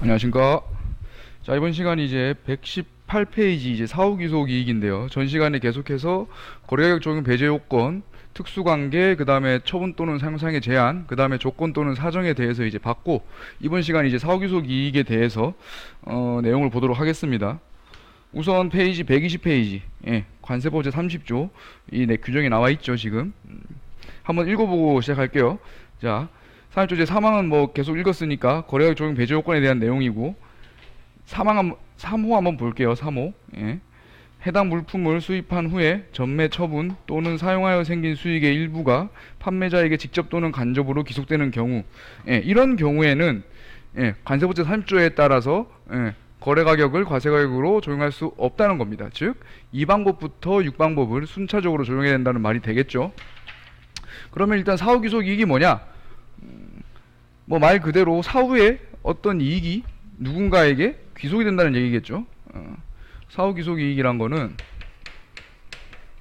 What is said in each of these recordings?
안녕하십니까. 자, 이번 시간이 이제 118페이지 이제 사후기속 이익인데요. 전 시간에 계속해서 거래가격 적용 배제 요건, 특수관계, 그 다음에 처분 또는 상상의 제한, 그 다음에 조건 또는 사정에 대해서 이제 봤고, 이번 시간 이제 사후기속 이익에 대해서 내용을 보도록 하겠습니다. 우선 페이지 120페이지, 관세법 제30조 이 규정이 나와 있죠. 지금 한번 읽어보고 시작할게요. 자, 3조 제3항은 뭐 계속 읽었으니까 거래가격 적용 배제 요건에 대한 내용이고, 3호 한번 볼게요. 3호. 해당 물품을 수입한 후에 전매 처분 또는 사용하여 생긴 수익의 일부가 판매자에게 직접 또는 간접으로 귀속되는 경우, 이런 경우에는 관세법 제30조에 따라서 거래가격을 과세가격으로 적용할 수 없다는 겁니다. 즉 2방법부터 6방법을 순차적으로 적용해야 된다는 말이 되겠죠. 그러면 일단 사후기속 이익이 뭐냐? 뭐 말 그대로 사후에 어떤 이익이 누군가에게 귀속이 된다는 얘기겠죠. 사후귀속 이익이란 거는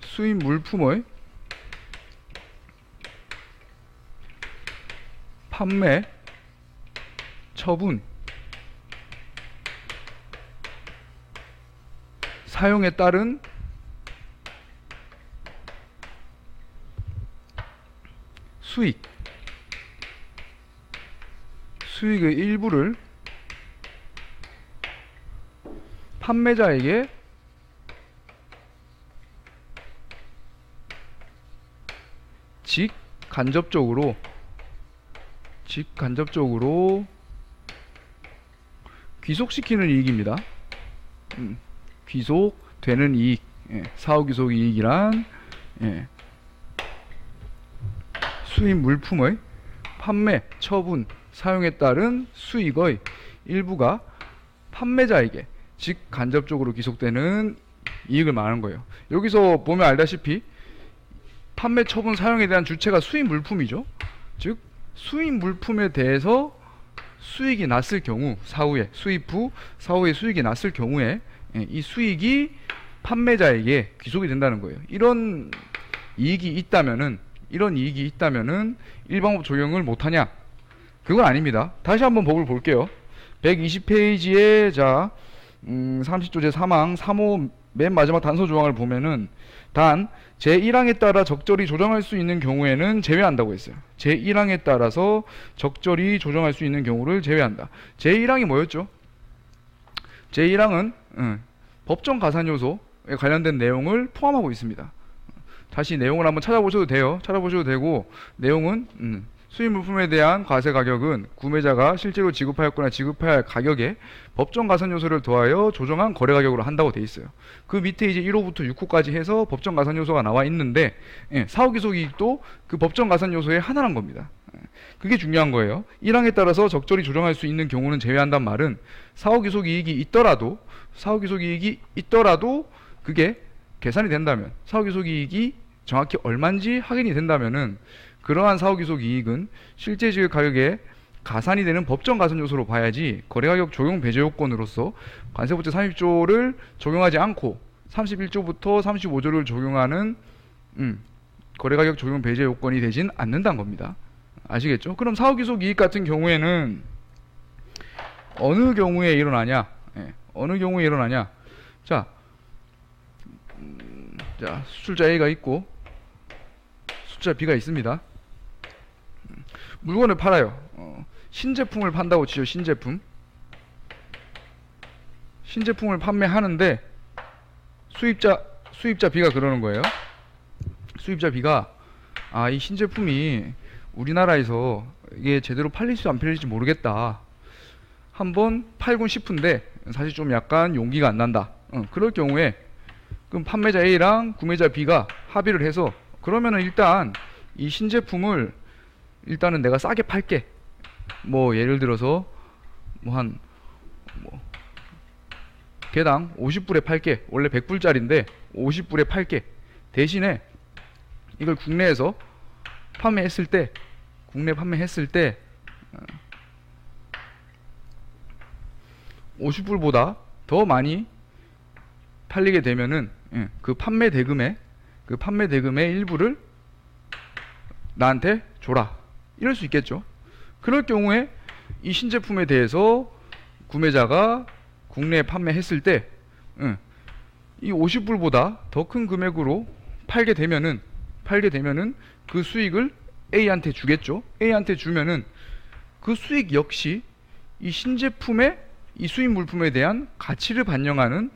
수입 물품의 판매, 처분, 사용에 따른 수익의 일부를 판매자에게 직간접적으로 귀속시키는 이익입니다. 귀속되는 이익, 사후귀속 이익이란 수입 물품의 판매, 처분, 사용에 따른 수익의 일부가 판매자에게 직간접적으로 귀속되는 이익을 말하는 거예요. 여기서 보면 알다시피 판매, 처분, 사용에 대한 주체가 수입 물품이죠. 즉 수입 물품에 대해서 수익이 났을 경우, 사후에 수입 후 사후에 수익이 났을 경우에 이 수익이 판매자에게 귀속이 된다는 거예요. 이런 이익이 있다면은 일방법 적용을 못하냐? 그건 아닙니다. 다시 한번 법을 볼게요. 120페이지에 30조 제3항 3호 맨 마지막 단서 조항을 보면은 단 제1항에 따라 적절히 조정할 수 있는 경우에는 제외한다고 했어요. 제1항에 따라서 적절히 조정할 수 있는 경우를 제외한다. 제1항이 뭐였죠? 제1항은 법정 가산 요소에 관련된 내용을 포함하고 있습니다. 다시 내용을 한번 찾아보셔도 돼요. 찾아보셔도 되고, 내용은 수입 물품에 대한 과세 가격은 구매자가 실제로 지급하였거나 지급해야 할 가격에 법정 가산 요소를 더하여 조정한 거래 가격으로 한다고 돼 있어요. 그 밑에 이제 1호부터 6호까지 해서 법정 가산 요소가 나와 있는데, 사후귀속 이익도 그 법정 가산 요소의 하나란 겁니다. 그게 중요한 거예요. 1항에 따라서 적절히 조정할 수 있는 경우는 제외한단 말은 사후귀속 이익이 있더라도 그게 계산이 된다면, 사후귀속 이익이 정확히 얼마인지 확인이 된다면은 그러한 사후귀속 이익은 실제 지급 가격에 가산이 되는 법정 가산 요소로 봐야지, 거래가격 적용 배제 요건으로서 관세법 제30조를 적용하지 않고 31조부터 35조를 적용하는 거래가격 적용 배제 요건이 되진 않는다는 겁니다. 아시겠죠? 그럼 사후귀속 이익 같은 경우에는 어느 경우에 일어나냐? 자, 수출자 A가 있고 수출자 B가 있습니다. 물건을 팔아요. 신제품을 판다고 치죠. 신제품을 판매하는데 수입자 B가 그러는 거예요. 수입자 B가 이 신제품이 우리나라에서 이게 제대로 팔릴지 안 팔릴지 모르겠다. 한번 팔곤 싶은데 사실 좀 약간 용기가 안 난다. 그럴 경우에 그럼 판매자 A랑 구매자 B가 합의를 해서, 그러면은 일단 이 신제품을 일단은 내가 싸게 팔게. 뭐 예를 들어서 개당 50불에 팔게. 원래 100불짜리인데 50불에 팔게. 대신에 이걸 국내에서 판매했을 때 50불보다 더 많이 팔리게 되면은 그 판매 대금의 일부를 나한테 줘라, 이럴 수 있겠죠. 그럴 경우에 이 신제품에 대해서 구매자가 국내에 판매했을 때, 이 50불보다 더 큰 금액으로 팔게 되면은 그 수익을 A한테 주겠죠. A한테 주면은 그 수익 역시 이 신제품의 이 수입 물품에 대한 가치를 반영하는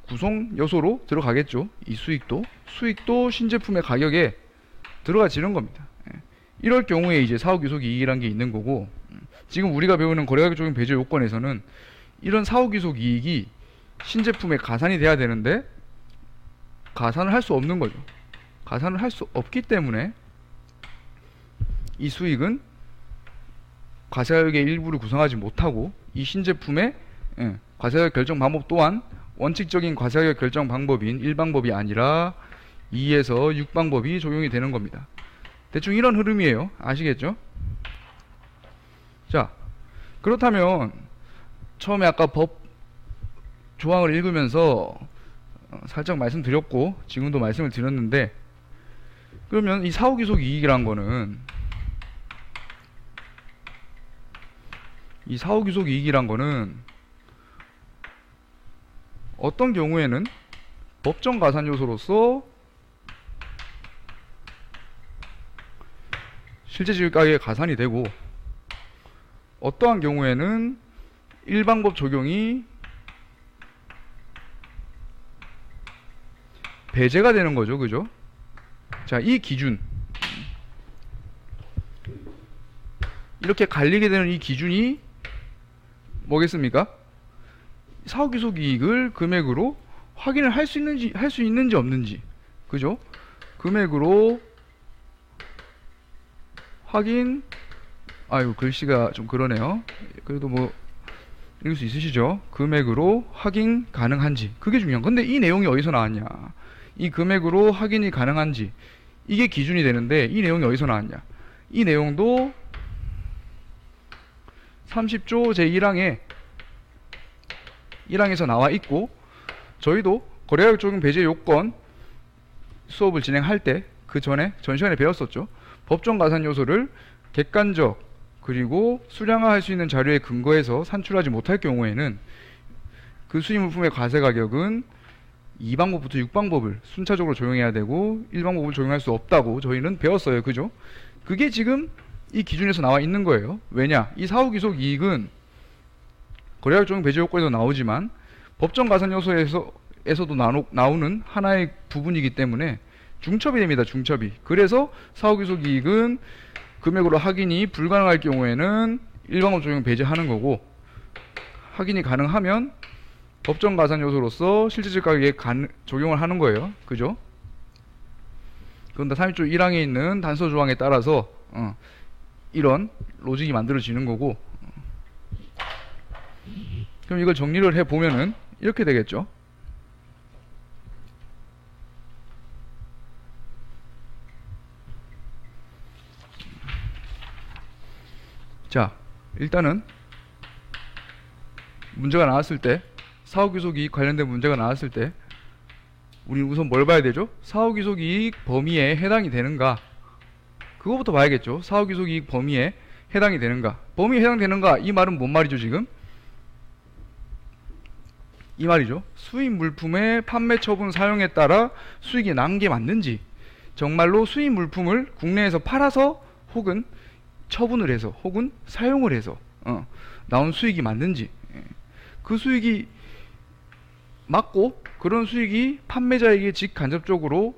구성 요소로 들어가겠죠. 이 수익도 신제품의 가격에 들어가지는 겁니다. 이럴 경우에 이제 사후기속 이익이라는 게 있는 거고, 지금 우리가 배우는 거래가격 적용 배제 요건에서는 이런 사후기속 이익이 신제품에 가산이 돼야 되는데 가산을 할 수 없는 거죠. 가산을 할 수 없기 때문에 이 수익은 과세가격의 일부를 구성하지 못하고 이 신제품의 과세가격 결정 방법 또한 원칙적인 과세가격 결정 방법인 1방법이 아니라 2에서 6방법이 적용이 되는 겁니다. 대충 이런 흐름이에요. 아시겠죠? 자, 그렇다면 처음에 아까 법 조항을 읽으면서 살짝 말씀드렸고 지금도 말씀을 드렸는데, 그러면 이 사후기속 이익이란 거는 어떤 경우에는 법정 가산 요소로서 실제 지급 가격에 가산이 되고, 어떠한 경우에는 일방법 적용이 배제가 되는 거죠. 그죠? 자, 이 기준, 이렇게 갈리게 되는 이 기준이 뭐겠습니까? 사후기속 이익을 금액으로 확인을 할 수 있는지 없는지. 그죠? 금액으로 확인, 아유 글씨가 좀 그러네요. 그래도 뭐 읽을 수 있으시죠? 금액으로 확인 가능한지, 그게 중요한 건데, 이 내용이 어디서 나왔냐? 이 금액으로 확인이 가능한지, 이게 기준이 되는데 이 내용이 어디서 나왔냐? 이 내용도 30조 제1항에서 나와 있고, 저희도 거래가격 적용 배제 요건 수업을 진행할 때 그 전에 전 시간에 배웠었죠. 법정 가산 요소를 객관적 그리고 수량화할 수 있는 자료에 근거해서 산출하지 못할 경우에는 그 수입 물품의 과세 가격은 2방법부터 6방법을 순차적으로 적용해야 되고 1방법을 적용할 수 없다고 저희는 배웠어요. 그죠? 그게 지금 이 기준에서 나와 있는 거예요. 왜냐? 이 사후기속 이익은 거래가격 적용 배제 요건에도 나오지만 법정 가산 요소에서도 나오는 하나의 부분이기 때문에 중첩이 됩니다. 중첩이. 그래서 사후기속 이익은 금액으로 확인이 불가능할 경우에는 일방법 적용 배제하는 거고, 확인이 가능하면 법정 가산 요소로서 실질적 가격에 적용을 하는 거예요. 그죠? 그런데 30조 1항에 있는 단서 조항에 따라서 이런 로직이 만들어지는 거고, 그럼 이걸 정리를 해보면은 이렇게 되겠죠. 자, 일단은 문제가 나왔을 때, 사후기속이익 관련된 문제가 나왔을 때 우리는 우선 뭘 봐야 되죠? 사후기속이익 범위에 해당이 되는가, 그거부터 봐야겠죠. 사후기속이익 범위에 해당이 되는가. 범위에 해당되는가, 이 말은 뭔 말이죠? 지금 이 말이죠. 수입 물품의 판매 처분 사용에 따라 수익이 난 게 맞는지, 정말로 수입 물품을 국내에서 팔아서 혹은 처분을 해서 혹은 사용을 해서 나온 수익이 맞는지, 그 수익이 맞고 그런 수익이 판매자에게 직간접적으로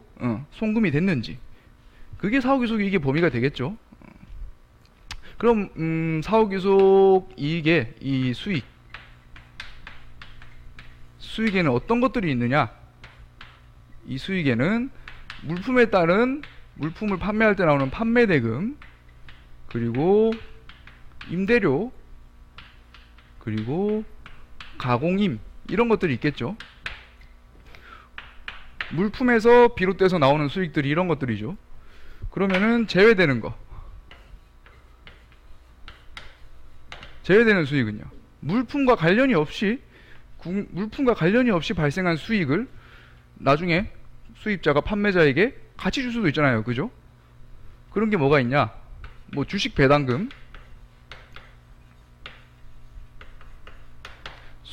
송금이 됐는지, 그게 사후기속 이익의 범위가 되겠죠. 그럼 사후기속 이익의 이 수익에는 어떤 것들이 있느냐? 이 수익에는 물품에 따른, 물품을 판매할 때 나오는 판매대금, 그리고 임대료, 그리고 가공임, 이런 것들이 있겠죠. 물품에서 비롯돼서 나오는 수익들이 이런 것들이죠. 그러면은 제외되는 수익은요, 물품과 관련이 없이 발생한 수익을 나중에 수입자가 판매자에게 같이 줄 수도 있잖아요. 그죠? 그런 게 뭐가 있냐? 뭐 주식 배당금,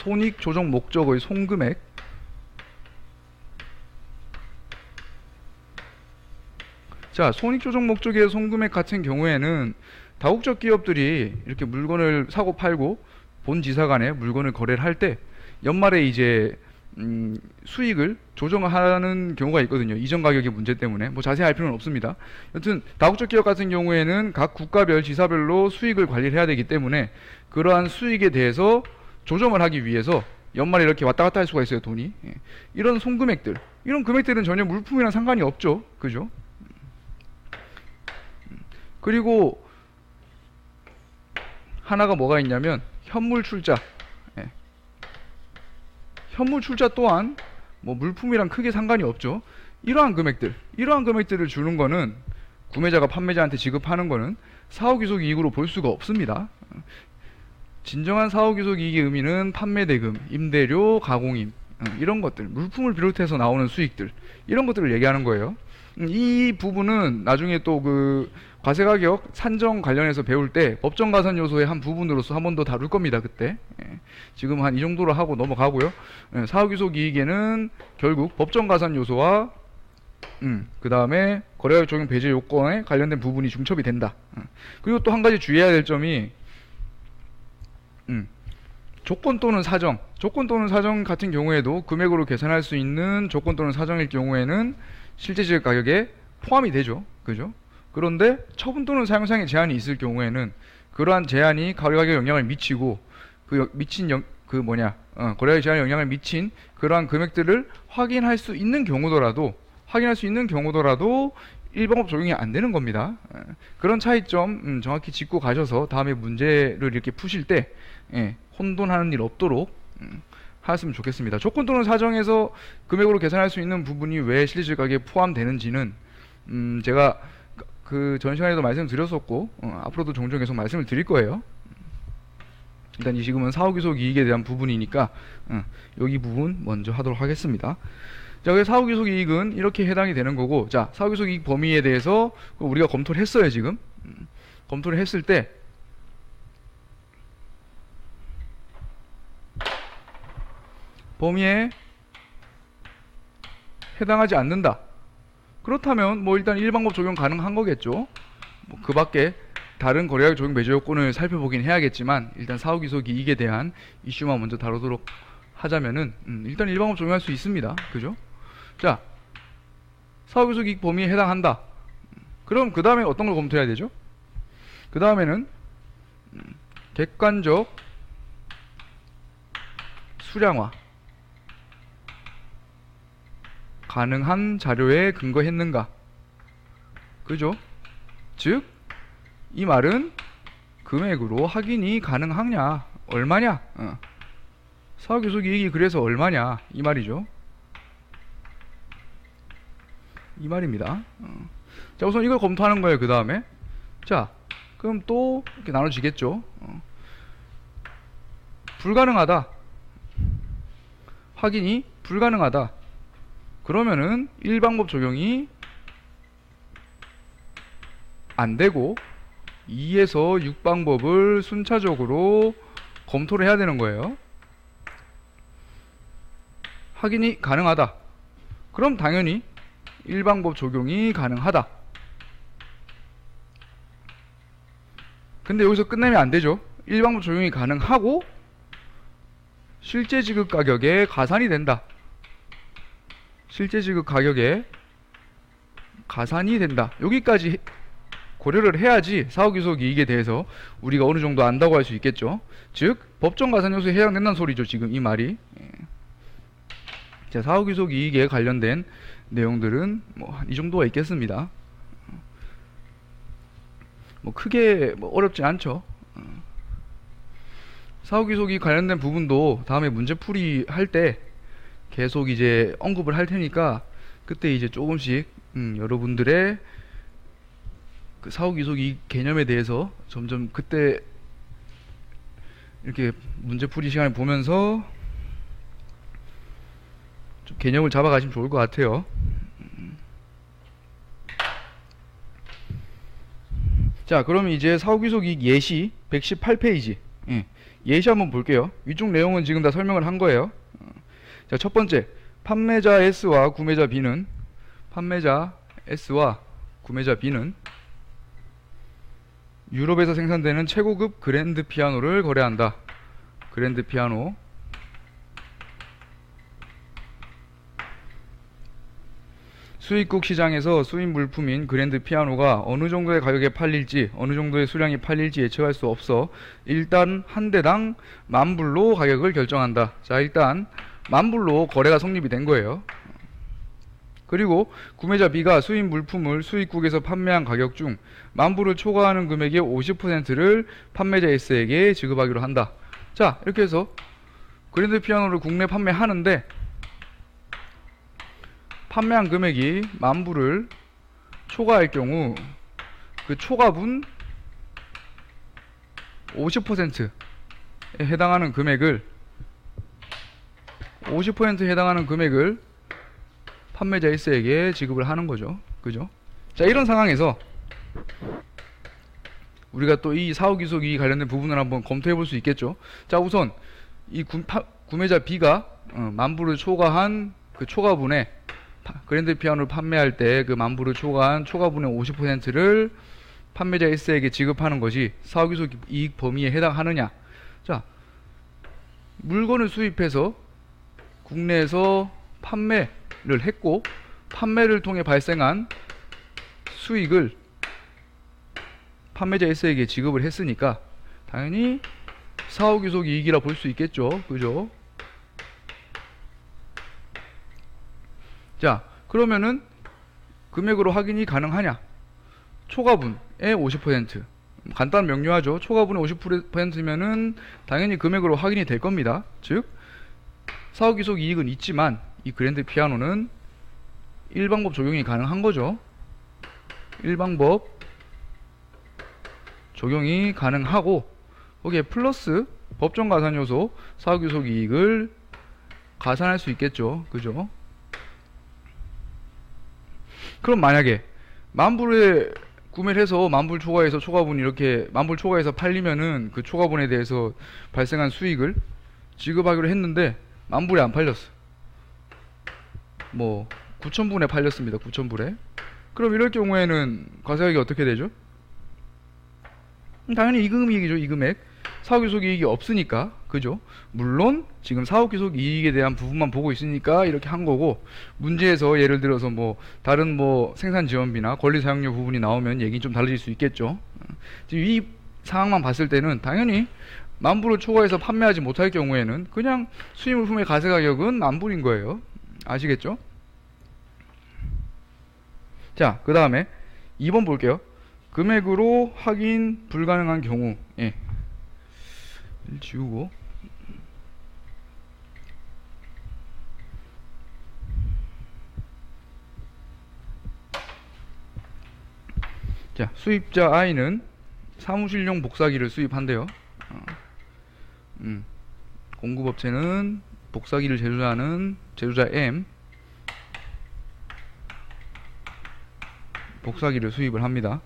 손익 조정 목적의 손금액. 자, 손익 조정 목적의 손금액 같은 경우에는 다국적 기업들이 이렇게 물건을 사고 팔고 본지사 간에 물건을 거래를 할 때 연말에 이제 수익을 조정하는 경우가 있거든요. 이전 가격의 문제 때문에. 뭐 자세히 알 필요는 없습니다. 여튼 다국적 기업 같은 경우에는 각 국가별 지사별로 수익을 관리를 해야 되기 때문에 그러한 수익에 대해서 조정을 하기 위해서 연말에 이렇게 왔다 갔다 할 수가 있어요, 돈이. 예. 이런 손금액들, 이런 금액들은 전혀 물품이랑 상관이 없죠. 그죠? 그리고 하나가 뭐가 있냐면 현물 출자. 예. 현물 출자 또한 뭐 물품이랑 크게 상관이 없죠. 이러한 금액들을 주는 거는, 구매자가 판매자한테 지급하는 거는 사후귀속 이익으로 볼 수가 없습니다. 진정한 사후귀속 이익의 의미는 판매 대금, 임대료, 가공임, 이런 것들, 물품을 비롯해서 나오는 수익들, 이런 것들을 얘기하는 거예요. 이 부분은 나중에 또 그 과세가격 산정 관련해서 배울 때 법정 가산 요소의 한 부분으로서 한 번 더 다룰 겁니다. 그때. 예. 지금 한 이 정도로 하고 넘어가고요. 예. 사후귀속 이익에는 결국 법정 가산 요소와 그 다음에 거래가격 적용 배제 요건에 관련된 부분이 중첩이 된다. 그리고 또 한 가지 주의해야 될 점이 조건 또는 사정 같은 경우에도 금액으로 계산할 수 있는 조건 또는 사정일 경우에는 실제 지급 가격에 포함이 되죠. 그죠? 그런데 처분 또는 사용상의 제한이 있을 경우에는 그러한 제한이 거래가격에 영향을 미치고 거래가격 제한에 영향을 미친 그러한 금액들을 확인할 수 있는 경우더라도 일반법 적용이 안 되는 겁니다. 그런 차이점 정확히 짚고 가셔서 다음에 문제를 이렇게 푸실 때 혼돈하는 일 없도록 하였으면 좋겠습니다. 조건 또는 사정에서 금액으로 계산할 수 있는 부분이 왜 실질 가격에 포함되는지는 제가 그 전 시간에도 말씀드렸었고 앞으로도 종종 계속 말씀을 드릴 거예요. 일단 이 지금은 사후귀속 이익에 대한 부분이니까 여기 부분 먼저 하도록 하겠습니다. 자, 그래서 사후귀속 이익은 이렇게 해당이 되는 거고, 자, 사후귀속 이익 범위에 대해서 우리가 검토를 했어요. 지금 검토를 했을 때 범위에 해당하지 않는다. 그렇다면 뭐 일단 일반법 적용 가능한 거겠죠. 뭐 그 밖에 다른 거래가격 적용 배제 요건을 살펴보긴 해야겠지만 일단 사후귀속 이익에 대한 이슈만 먼저 다루도록 하자면은 일단 일반법 적용할 수 있습니다. 그죠? 자, 사후귀속 이익 범위에 해당한다. 그럼 그 다음에 어떤 걸 검토해야 되죠? 그 다음에는 객관적 수량화 가능한 자료에 근거했는가? 그죠? 즉, 이 말은 금액으로 확인이 가능하냐? 얼마냐? 사후귀속 이익이 그래서 얼마냐? 이 말이죠. 이 말입니다. 자, 우선 이걸 검토하는 거예요. 그 다음에 자, 그럼 또 이렇게 나눠지겠죠. 불가능하다. 확인이 불가능하다. 그러면은 일방법 적용이 안 되고 2에서 6방법을 순차적으로 검토를 해야 되는 거예요. 확인이 가능하다. 그럼 당연히 일방법 적용이 가능하다. 근데 여기서 끝내면 안 되죠. 일방법 적용이 가능하고 실제 지급 가격에 가산이 된다. 실제 지급 가격에 가산이 된다. 여기까지 고려를 해야지 사후귀속 이익에 대해서 우리가 어느 정도 안다고 할 수 있겠죠. 즉 법정 가산 요소에 해당된다는 소리죠. 지금 이 말이. 자, 사후귀속 이익에 관련된 내용들은 뭐 이 정도가 있겠습니다. 뭐 크게 뭐 어렵지 않죠. 사후귀속 이익 관련된 부분도 다음에 문제풀이 할 때 계속 이제 언급을 할 테니까 그때 이제 조금씩 여러분들의 그 사후귀속 이익 개념에 대해서 점점 그때 이렇게 문제풀이 시간을 보면서 좀 개념을 잡아가시면 좋을 것 같아요. 자, 그럼 이제 사후귀속 이익 예시 118페이지 예. 예시 한번 볼게요. 위쪽 내용은 지금 다 설명을 한 거예요. 자, 첫 번째, 판매자 S와 구매자 B는 유럽에서 생산되는 최고급 그랜드 피아노를 거래한다. 그랜드 피아노. 수입국 시장에서 수입 물품인 그랜드 피아노가 어느 정도의 가격에 팔릴지, 어느 정도의 수량이 팔릴지 예측할 수 없어 일단 한 대당 10,000불로 가격을 결정한다. 자, 일단 10,000불로 거래가 성립이 된 거예요. 그리고 구매자 B가 수입 물품을 수입국에서 판매한 가격 중 10,000불을 초과하는 금액의 50%를 판매자 S에게 지급하기로 한다. 자, 이렇게 해서 그랜드 피아노를 국내 판매하는데 판매한 금액이 10,000불을 초과할 경우 그 초과분 50%에 해당하는 금액을 50%에 해당하는 금액을 판매자 S에게 지급을 하는 거죠. 그죠? 자, 이런 상황에서 우리가 또 이 사후기속이익 관련된 부분을 한번 검토해 볼 수 있겠죠. 자, 우선 이 구매자 B가 10,000불을 초과한 그 초과분에 그랜드 피아노를 판매할 때 그 10,000불을 초과한 초과분의 50%를 판매자 S에게 지급하는 것이 사후기속이익 범위에 해당하느냐. 자, 물건을 수입해서 국내에서 판매를 했고 판매를 통해 발생한 수익을 판매자 S에게 지급을 했으니까 당연히 사후기속이익이라 볼 수 있겠죠. 그죠? 자, 그러면은 금액으로 확인이 가능하냐? 초과분의 50%. 간단 명료하죠. 초과분의 50%면은 당연히 금액으로 확인이 될 겁니다. 즉 사후기속 이익은 있지만 이 그랜드 피아노는 1방법 적용이 가능한 거죠. 1방법 적용이 가능하고 거기에 플러스 법정 가산 요소 사후기속 이익을 가산할 수 있겠죠. 그죠? 그럼 만약에 10,000불에 구매를 해서 10,000불 초과해서 초과분 이렇게 10,000불 초과해서 팔리면은 그 초과분에 대해서 발생한 수익을 지급하기로 했는데 10,000불에 안 팔렸어. 뭐 9,000불에 팔렸습니다. 9,000불에. 그럼 이럴 경우에는 과세가격이 어떻게 되죠? 당연히 이금이익이죠. 이금액. 사후기속이익이 없으니까. 그죠? 물론 지금 사후기속이익에 대한 부분만 보고 있으니까 이렇게 한 거고, 문제에서 예를 들어서 뭐 다른 뭐 생산지원비나 권리사용료 부분이 나오면 얘기는 좀 달라질 수 있겠죠. 지금 이 상황만 봤을 때는 당연히 10,000불을 초과해서 판매하지 못할 경우에는 그냥 수입물품의 과세가격은 10,000불인 거예요. 아시겠죠? 자, 그 다음에 2번 볼게요. 금액으로 확인 불가능한 경우. 예. 지우고. 자, 수입자 I는 사무실용 복사기를 수입한대요. 공급업체는 복사기를 제조하는 제조자 M 복사기를 수입을 합니다.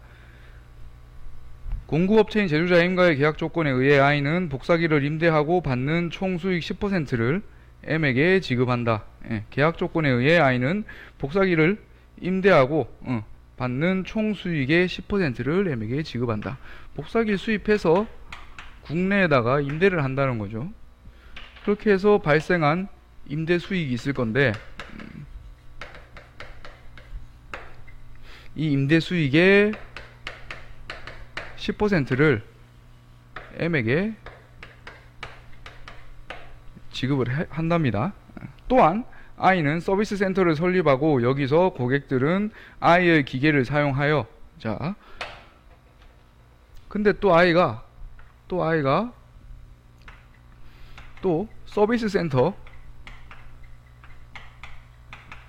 공급업체인 제조자 M과의 계약 조건에 의해 I는 복사기를 임대하고 받는 총 수익 10%를 M에게 지급한다. 예, 계약 조건에 의해 I는 복사기를 임대하고 받는 총 수익의 10%를 M에게 지급한다. 복사기를 수입해서 국내에다가 임대를 한다는 거죠. 그렇게 해서 발생한 임대 수익이 있을 건데, 이 임대 수익의 10%를 M에게 지급을 한답니다. 또한 I는 서비스 센터를 설립하고 여기서 고객들은 I의 기계를 사용하여, 자, 근데 또 I가 또 서비스 센터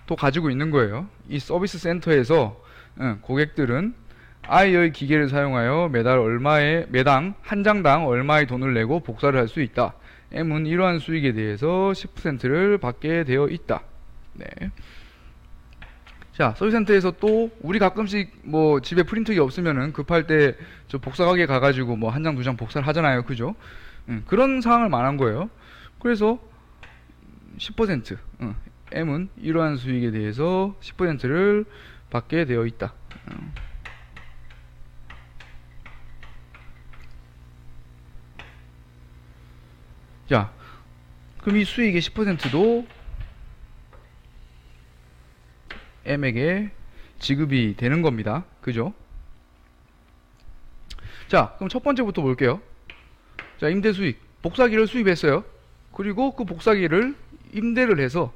또 가지고 있는 거예요. 이 서비스 센터에서 고객들은 I의 기계를 사용하여 매당 한 장당 얼마의 돈을 내고 복사를 할 수 있다. M은 이러한 수익에 대해서 10%를 받게 되어 있다. 네. 자, 서비스 센터에서 또 우리 가끔씩 뭐 집에 프린터기 없으면은 급할 때 저 복사 가게 가가지고 뭐 한 장 두 장 복사를 하잖아요. 그죠? 그런 상황을 말한 거예요. 그래서 10%, M은 이러한 수익에 대해서 10%를 받게 되어 있다. 자, 그럼 이 수익의 10%도 M에게 지급이 되는 겁니다. 그죠? 자, 그럼 첫 번째부터 볼게요. 자, 임대 수익. 복사기를 수입했어요. 그리고 그 복사기를 임대를 해서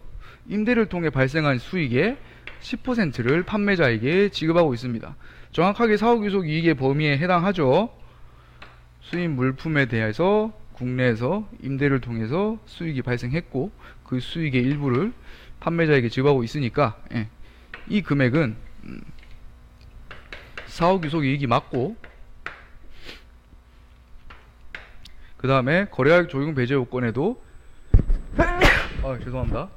임대를 통해 발생한 수익의 10%를 판매자에게 지급하고 있습니다. 정확하게 사후귀속 이익의 범위에 해당하죠. 수입 물품에 대해서 국내에서 임대를 통해서 수익이 발생했고 그 수익의 일부를 판매자에게 지급하고 있으니까 이 금액은 사후귀속 이익이 맞고, 그 다음에 거래가격 적용 배제 요건에도 죄송합니다.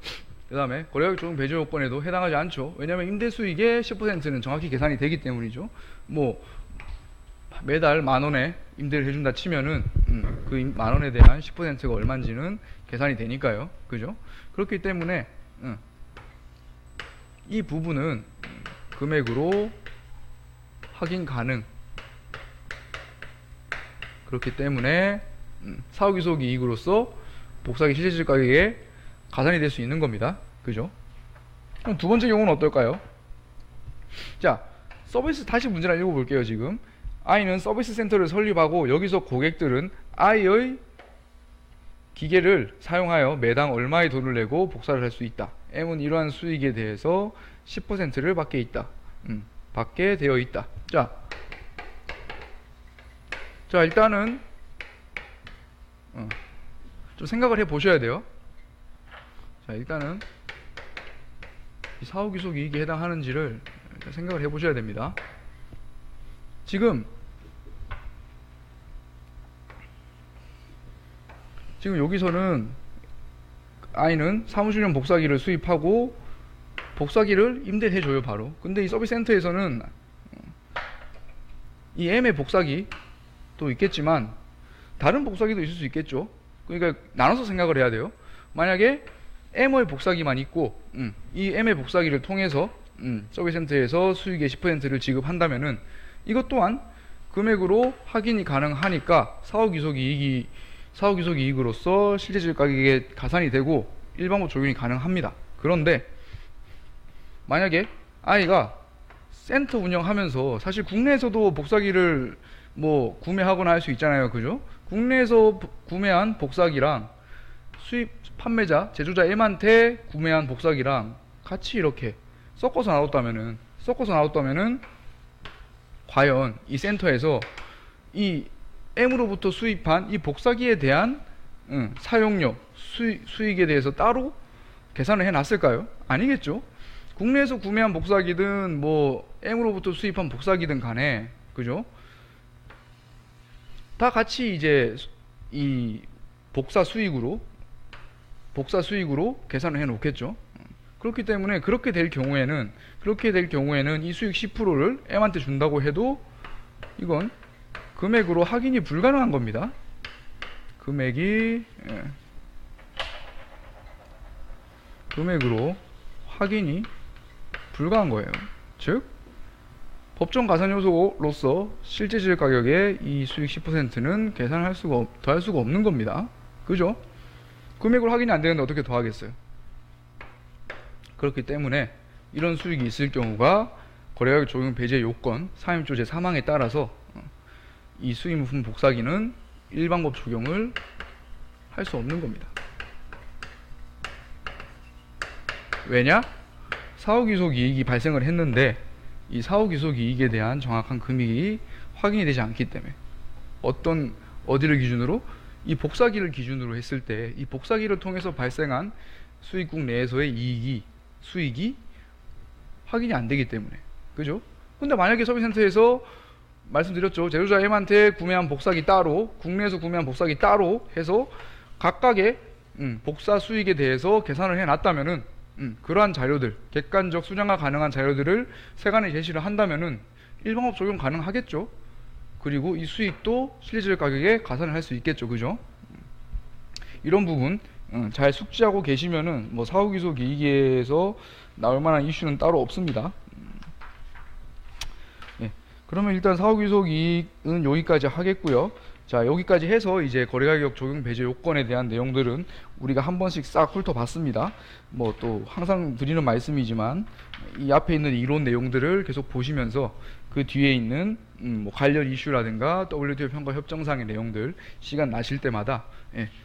그 다음에 거래가격 적용 배제 요건에도 해당하지 않죠. 왜냐하면 임대 수익의 10%는 정확히 계산이 되기 때문이죠. 뭐 매달 10,000원에 임대를 해준다 치면은 그 10,000원에 대한 10%가 얼마인지는 계산이 되니까요. 그죠? 그렇기 때문에 이 부분은 금액으로 확인 가능. 그렇기 때문에 사후귀속 이익으로서 복사기 실질적 가격에 가산이 될 수 있는 겁니다. 그죠? 그럼 두 번째 경우는 어떨까요? 자, 서비스 다시 문제를 읽어볼게요. 지금 I는 서비스 센터를 설립하고 여기서 고객들은 I의 기계를 사용하여 매당 얼마의 돈을 내고 복사를 할 수 있다. M은 이러한 수익에 대해서 10%를 받게 되어 있다. 자, 일단은 좀 생각을 해 보셔야 돼요. 자, 일단은 이 사후귀속 이익에 해당하는지를 생각을 해 보셔야 됩니다. 지금 여기서는 I는 사무실용 복사기를 수입하고 복사기를 임대를 해줘요. 바로. 근데 이 서비스 센터에서는 이 M의 복사기도 있겠지만 다른 복사기도 있을 수 있겠죠. 그러니까 나눠서 생각을 해야 돼요. 만약에 M의 복사기만 있고 이 M의 복사기를 통해서 서비스 센터에서 수익의 10%를 지급한다면은 이것 또한 금액으로 확인이 가능하니까 사후귀속 이익으로서 실질적 가격에 가산이 되고 일반법 적용이 가능합니다. 그런데 만약에 I가 센터 운영하면서 사실 국내에서도 복사기를 뭐 구매하거나 할 수 있잖아요. 그죠? 국내에서 구매한 복사기랑 수입 판매자, 제조자 M한테 구매한 복사기랑 같이 이렇게 섞어서 나왔다면은 과연 이 센터에서 이 M으로부터 수입한 이 복사기에 대한 사용료, 수익에 대해서 따로 계산을 해놨을까요? 아니겠죠. 국내에서 구매한 복사기든 뭐 M으로부터 수입한 복사기든 간에, 그죠? 다 같이 이제 이 복사 수익으로 계산을 해 놓겠죠. 그렇기 때문에 그렇게 될 경우에는 이 수익 10%를 M한테 준다고 해도 이건 금액으로 확인이 불가능한 겁니다. 금액으로 확인이 불가한 거예요. 즉 법정 가산 요소로서 실제질 가격의 이 수익 10%는 계산할 수가 더할 수가 없는 겁니다. 그죠? 금액으로 확인이 안 되는데 어떻게 더하겠어요? 그렇기 때문에 이런 수익이 있을 경우가 거래가격 적용 배제 요건 사임조 제3항에 따라서 이 수입물품 복사기는 일반법 적용을 할 수 없는 겁니다. 왜냐? 사후귀속 이익이 발생을 했는데 이 사후귀속 이익에 대한 정확한 금액이 확인이 되지 않기 때문에 어디를 기준으로? 이 복사기를 기준으로 했을 때 이 복사기를 통해서 발생한 수익국 내에서의 수익이 확인이 안 되기 때문에, 그죠? 근데 만약에 서비스센터에서 말씀드렸죠. 제조자 M한테 구매한 복사기 따로, 국내에서 구매한 복사기 따로 해서 각각의 복사 수익에 대해서 계산을 해놨다면은 그러한 자료들, 객관적 수량화 가능한 자료들을 세간에 제시를 한다면은 일반법 적용 가능하겠죠. 그리고 이 수익도 실질적 가격에 가산을 할 수 있겠죠. 그죠? 이런 부분 잘 숙지하고 계시면은 뭐 사후기소 계획에서 나올 만한 이슈는 따로 없습니다. 예. 그러면 일단 사후기소 이익은 여기까지 하겠고요. 자, 여기까지 해서 이제 거래가격 적용 배제 요건에 대한 내용들은 우리가 한 번씩 싹 훑어봤습니다. 뭐 또 항상 드리는 말씀이지만 이 앞에 있는 이론 내용들을 계속 보시면서 그 뒤에 있는 뭐 관련 이슈라든가 WTO 평가 협정상의 내용들 시간 나실 때마다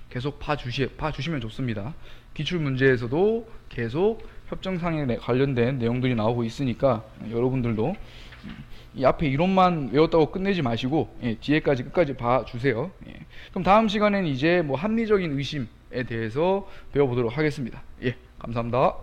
계속 봐주시면 좋습니다. 기출 문제에서도 계속 협정상에 관련된 내용들이 나오고 있으니까 여러분들도 이 앞에 이론만 외웠다고 끝내지 마시고 뒤에까지 끝까지 봐주세요. 그럼 다음 시간에는 이제 뭐 합리적인 의심에 대해서 배워보도록 하겠습니다. 감사합니다.